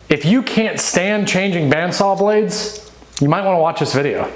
If you can't stand changing bandsaw blades, you might want to watch this video.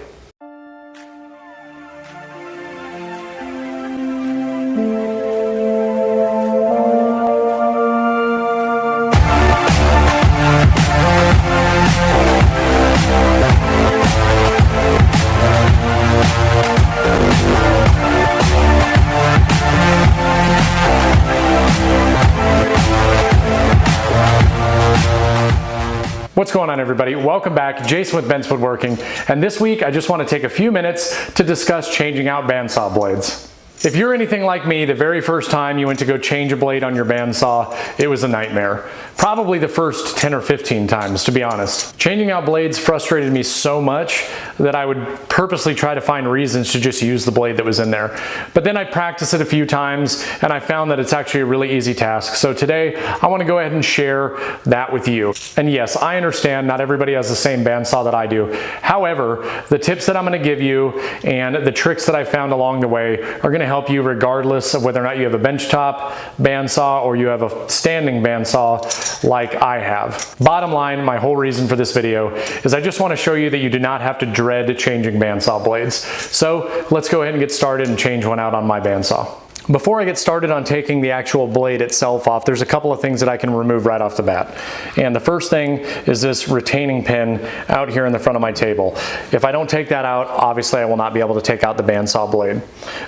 What's going on, everybody? Welcome back. Jason with Bandsaw Woodworking, and this week I just want to take a few minutes to discuss changing out bandsaw blades. If you're anything like me, the very first time you went to go change a blade on your bandsaw, it was a nightmare. Probably the first 10 or 15 times, to be honest. Changing out blades frustrated me so much that I would purposely try to find reasons to just use the blade that was in there. But then I practiced it a few times and I found that it's actually a really easy task. So today I want to go ahead and share that with you. And yes, I understand not everybody has the same bandsaw that I do. However, the tips that I'm going to give you and the tricks that I found along the way are going to help you regardless of whether or not you have a benchtop bandsaw or you have a standing bandsaw like I have. Bottom line, my whole reason for this video is I just want to show you that you do not have to dread changing bandsaw blades. So let's go ahead and get started and change one out on my bandsaw. Before I get started on taking the actual blade itself off, there's a couple of things that I can remove right off the bat. And the first thing is this retaining pin out here in the front of my table. If I don't take that out, obviously I will not be able to take out the bandsaw blade.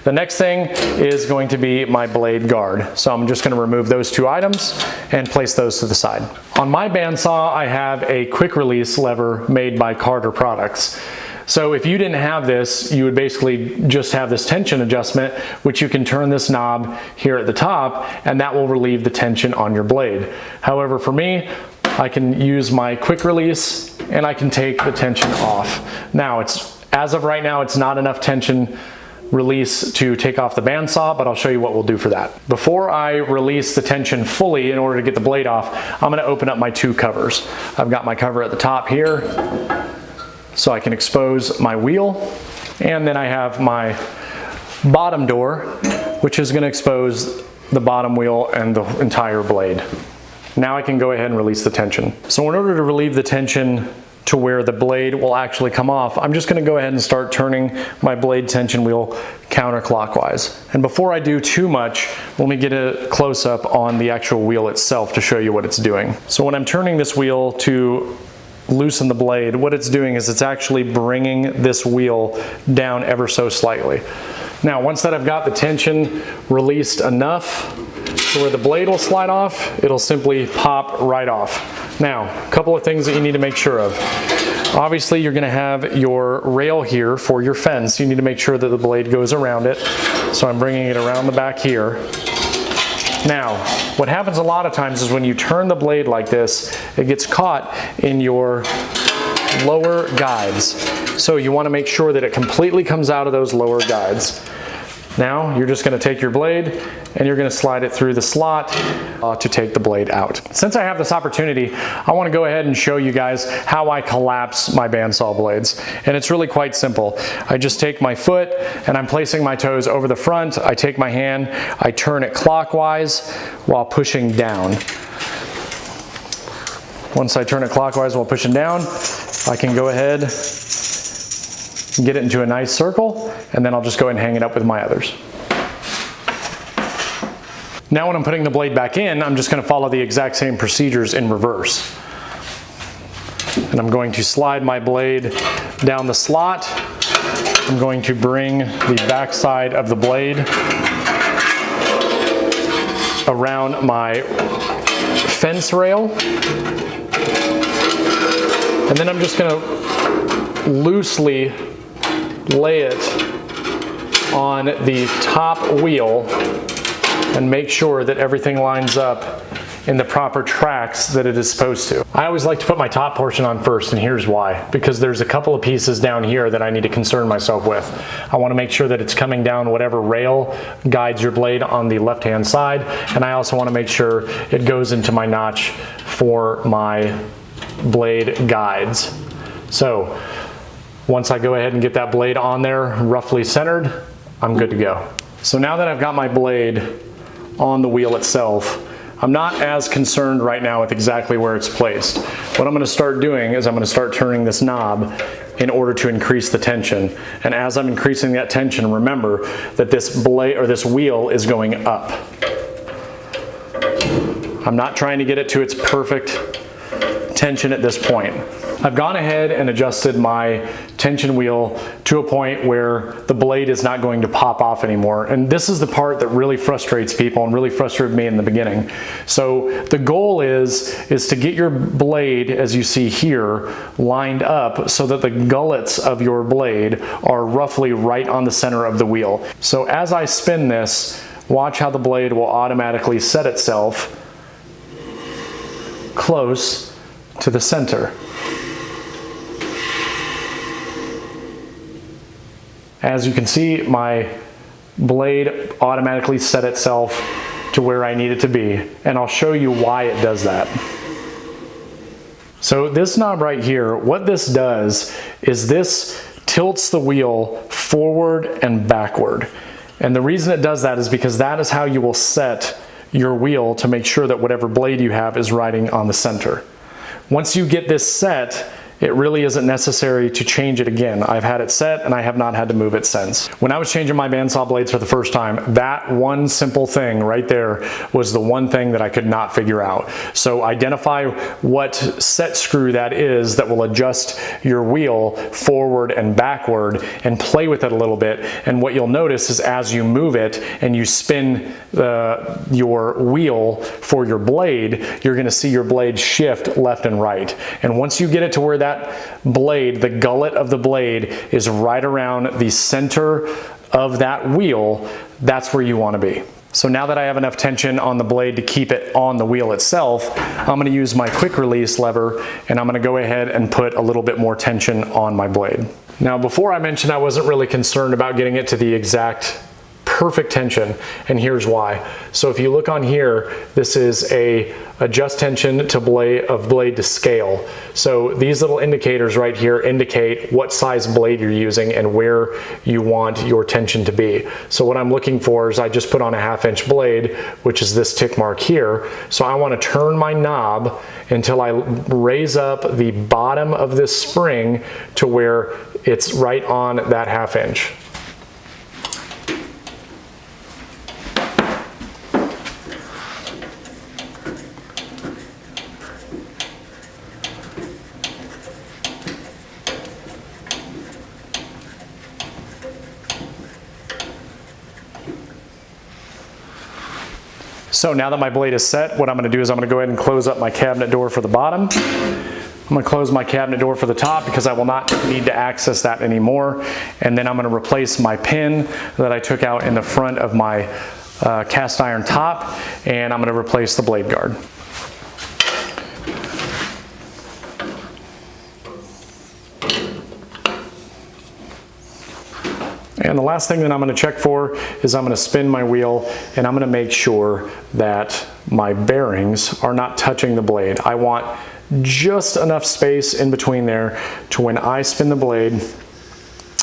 The next thing is going to be my blade guard. So I'm just going to remove those two items and place those to the side. On my bandsaw, I have a quick release lever made by Carter Products. So if you didn't have this, you would basically just have this tension adjustment, which you can turn this knob here at the top, and that will relieve the tension on your blade. However, for me, I can use my quick release and I can take the tension off. Now, as of right now, it's not enough tension release to take off the bandsaw, but I'll show you what we'll do for that. Before I release the tension fully in order to get the blade off, I'm going to open up my two covers. I've got my cover at the top here, so I can expose my wheel, and then I have my bottom door, which is going to expose the bottom wheel and the entire blade. Now I can go ahead and release the tension. So in order to relieve the tension to where the blade will actually come off, I'm just going to go ahead and start turning my blade tension wheel counterclockwise. And before I do too much, let me get a close-up on the actual wheel itself to show you what it's doing. So when I'm turning this wheel to loosen the blade, what it's doing is it's actually bringing this wheel down ever so slightly. Now, once that I've got the tension released enough to where the blade will slide off, it'll simply pop right off. Now, a couple of things that you need to make sure of. Obviously, you're going to have your rail here for your fence. You need to make sure that the blade goes around it. So I'm bringing it around the back here. Now, what happens a lot of times is when you turn the blade like this, it gets caught in your lower guides. So you want to make sure that it completely comes out of those lower guides. Now, you're just going to take your blade and you're going to slide it through the slot to take the blade out. Since I have this opportunity, I want to go ahead and show you guys how I collapse my bandsaw blades. And it's really quite simple. I just take my foot and I'm placing my toes over the front. I take my hand, I turn it clockwise while pushing down. Once I turn it clockwise while pushing down, I can go ahead and get it into a nice circle, and then I'll just go ahead and hang it up with my others. Now when I'm putting the blade back in, I'm just going to follow the exact same procedures in reverse. And I'm going to slide my blade down the slot. I'm going to bring the back side of the blade around my fence rail. And then I'm just going to loosely lay it on the top wheel and make sure that everything lines up in the proper tracks that it is supposed to. I always like to put my top portion on first, and here's why. Because there's a couple of pieces down here that I need to concern myself with. I want to make sure that it's coming down whatever rail guides your blade on the left-hand side, and I also want to make sure it goes into my notch for my blade guides. So once I go ahead and get that blade on there roughly centered, I'm good to go. So now that I've got my blade on the wheel itself, I'm not as concerned right now with exactly where it's placed. What I'm going to start doing is I'm going to start turning this knob in order to increase the tension. And as I'm increasing that tension, remember that this blade or this wheel is going up. I'm not trying to get it to its perfect tension at this point. I've gone ahead and adjusted my tension wheel to a point where the blade is not going to pop off anymore. And this is the part that really frustrates people and really frustrated me in the beginning. So the goal is to get your blade, as you see here, lined up so that the gullets of your blade are roughly right on the center of the wheel. So as I spin this, watch how the blade will automatically set itself close to the center. As you can see, my blade automatically set itself to where I need it to be, and I'll show you why it does that. So this knob right here, what this does is this tilts the wheel forward and backward. And the reason it does that is because that is how you will set your wheel to make sure that whatever blade you have is riding on the center. Once you get this set, it really isn't necessary to change it again. I've had it set and I have not had to move it since. When I was changing my bandsaw blades for the first time, that one simple thing right there was the one thing that I could not figure out. So identify what set screw that is that will adjust your wheel forward and backward and play with it a little bit. And what you'll notice is as you move it and you spin your wheel for your blade, you're gonna see your blade shift left and right. And once you get it to where that blade, the gullet of the blade, is right around the center of that wheel, that's where you want to be. So now that I have enough tension on the blade to keep it on the wheel itself, I'm going to use my quick release lever and I'm going to go ahead and put a little bit more tension on my blade. Now, before I mentioned I wasn't really concerned about getting it to the exact perfect tension, and here's why. So if you look on here, this is a adjust tension to blade to scale. So these little indicators right here indicate what size blade you're using and where you want your tension to be. So what I'm looking for is I just put on a 1/2 inch blade, which is this tick mark here. So I want to turn my knob until I raise up the bottom of this spring to where it's right on that 1/2 inch. So now that my blade is set, what I'm going to do is I'm going to go ahead and close up my cabinet door for the bottom. I'm going to close my cabinet door for the top because I will not need to access that anymore. And then I'm going to replace my pin that I took out in the front of my cast iron top, and I'm going to replace the blade guard. And the last thing that I'm going to check for is I'm going to spin my wheel and I'm going to make sure that my bearings are not touching the blade. I want just enough space in between there to when I spin the blade,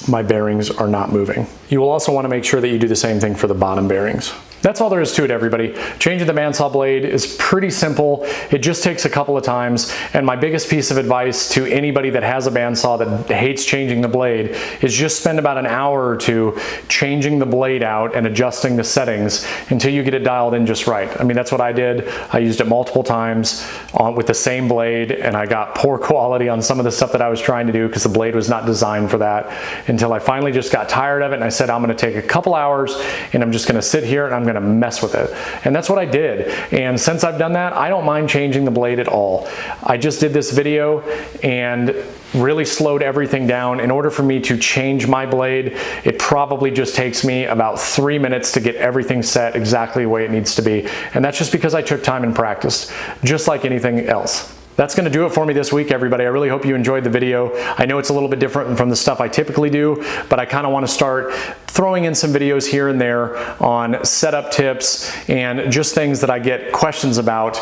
my bearings are not moving. You will also want to make sure that you do the same thing for the bottom bearings. That's all there is to it, everybody. Changing the bandsaw blade is pretty simple. It just takes a couple of times. And my biggest piece of advice to anybody that has a bandsaw that hates changing the blade is just spend about an hour or two changing the blade out and adjusting the settings until you get it dialed in just right. I mean, that's what I did. I used it multiple times with the same blade, and I got poor quality on some of the stuff that I was trying to do because the blade was not designed for that, until I finally just got tired of it and I said, I'm going to take a couple hours and I'm just going to sit here and I'm going to mess with it. And that's what I did. And since I've done that, I don't mind changing the blade at all. I just did this video and really slowed everything down. In order for me to change my blade, it probably just takes me about 3 minutes to get everything set exactly the way it needs to be. And that's just because I took time and practiced, just like anything else. That's going to do it for me this week, everybody. I really hope you enjoyed the video. I know it's a little bit different from the stuff I typically do, but I kind of want to start throwing in some videos here and there on setup tips and just things that I get questions about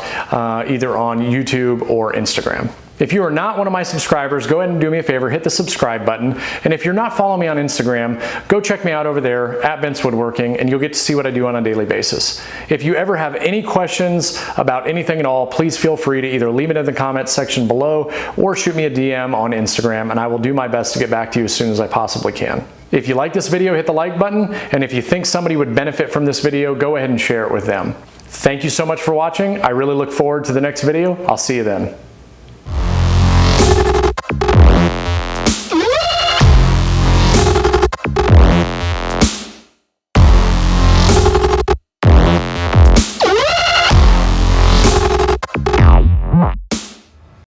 either on YouTube or Instagram. If you are not one of my subscribers, go ahead and do me a favor, hit the subscribe button. And if you're not following me on Instagram, go check me out over there at Bandsaw Woodworking, and you'll get to see what I do on a daily basis. If you ever have any questions about anything at all, please feel free to either leave it in the comments section below or shoot me a DM on Instagram, and I will do my best to get back to you as soon as I possibly can. If you like this video, hit the like button, and if you think somebody would benefit from this video, go ahead and share it with them. Thank you so much for watching. I really look forward to the next video. I'll see you then.